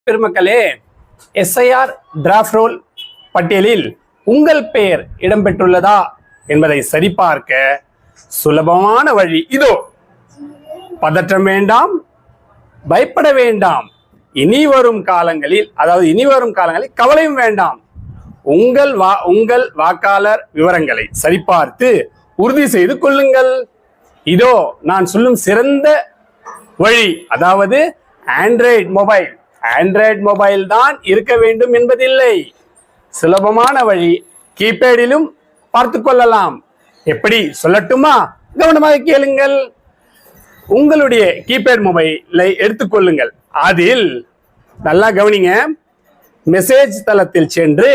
பெருமக்களே, SIR draft role பட்டியலில் உங்கள் பெயர் இடம்பெற்றுள்ளதா என்பதை சரிபார்க்க சுலபமான வழி இதோ. பதற்றம் வேண்டாம், பயப்பட வேண்டாம். இனி வரும் காலங்களில் கவலையும் வேண்டாம். உங்கள் வாக்காளர் விவரங்களை சரிபார்த்து உறுதி செய்து கொள்ளுங்கள். இதோ நான் சொல்லும் சிறந்த வழி, அதாவது ஆண்ட்ராய்டு மொபைல் தான் இருக்க வேண்டும் என்பதில்லை. சுலபமான வழி, கீபேடிலும் பார்த்து கொள்ளலாம். எப்படி சொல்லட்டுமா? கவனமாக கேளுங்கள். உங்களுடைய கீபேட் மொபைலை எடுத்துக்கொள்ளுங்கள். அதில் நல்லா கவனிங்க, மெசேஜ் தளத்தில் சென்று,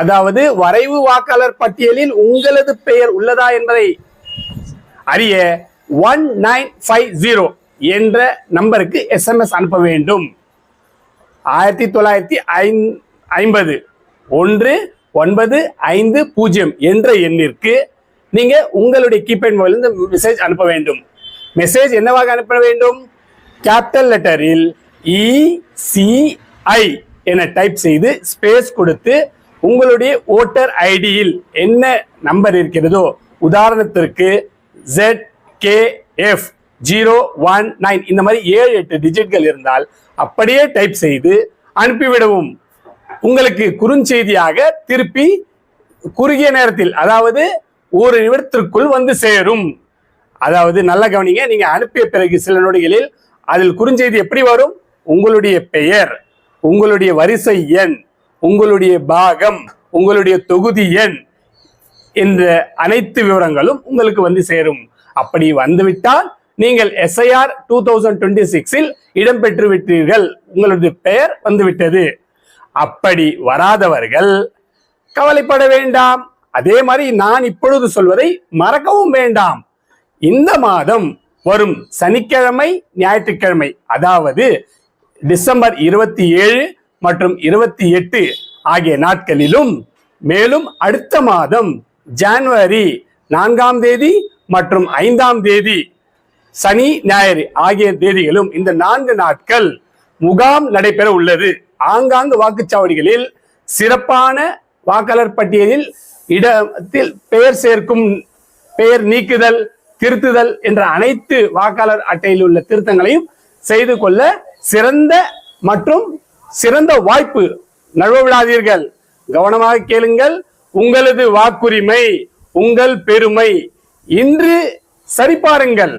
அதாவது வரைவு வாக்காளர் பட்டியலில் உங்களது பெயர் உள்ளதா என்பதை அறிய 1950 என்ற நம்பருக்கு SMS அனுப்ப வேண்டும். 1950 1950 என்ற எண்ணிற்கு நீங்க உங்களுடைய கீபேட் மொபைலில் மெசேஜ் அனுப்ப வேண்டும். மெசேஜ் என்னவாக அனுப்ப வேண்டும்? கேபிட்டல் லெட்டரில் ECI என டைப் செய்து ஸ்பேஸ் கொடுத்து உங்களுடைய ஓட்டர் ஐடியில் என்ன நம்பர் இருக்கிறதோ, உதாரணத்திற்கு ZKF 019 இந்த மாதிரி 7-8 டிஜிட்கள் இருந்தால் அப்படியே டைப் செய்து அனுப்பிவிடவும். உங்களுக்கு குறுஞ்செய்தியாக திருப்பி குறுகிய நேரத்தில், அதாவது 1 நிமிடத்திற்குள் வந்து சேரும். அதாவது நல்ல கவனிங்க, நீங்க அனுப்பிய பிறகு சில நொடிகளில் அதில் குறுஞ்செய்தி எப்படி வரும்? உங்களுடைய பெயர், உங்களுடைய வரிசை எண், உங்களுடைய பாகம், உங்களுடைய தொகுதி எண் என்ற அனைத்து விவரங்களும் உங்களுக்கு வந்து சேரும். அப்படி வந்துவிட்டால் நீங்கள் SIR 2026 இடம்பெற்று விட்டீர்கள், உங்களது பெயர் வந்துவிட்டது. அப்படி வராதவர்கள் கவலைப்பட வேண்டாம். அதே மாதிரி நான் இப்பொழுது சொல்வதை மறக்கவும் வேண்டாம். இந்த மாதம் வரும் சனிக்கிழமை, ஞாயிற்றுக்கிழமை, அதாவது டிசம்பர் 27 மற்றும் 28 ஆகிய நாட்களிலும், மேலும் அடுத்த மாதம் ஜனவரி 4ஆம் தேதி மற்றும் 5ஆம் தேதி சனி, ஞாயிறு ஆகிய தேதிகளும் இந்த 4 நாட்கள் முகாம் நடைபெற உள்ளது. ஆங்காங்கு வாக்குச்சாவடிகளில் சிறப்பான வாக்காளர் பட்டியலில் இடத்தில் பெயர் சேர்க்கும், பெயர் நீக்குதல், திருத்துதல் என்ற அனைத்து வாக்காளர் அட்டையில் உள்ள திருத்தங்களையும் செய்து கொள்ள சிறந்த வாய்ப்பு. நழுவ விடாதீர்கள். கவனமாக கேளுங்கள். உங்களது வாக்குரிமை, உங்கள் பெருமை. இன்று சரிபாருங்கள்.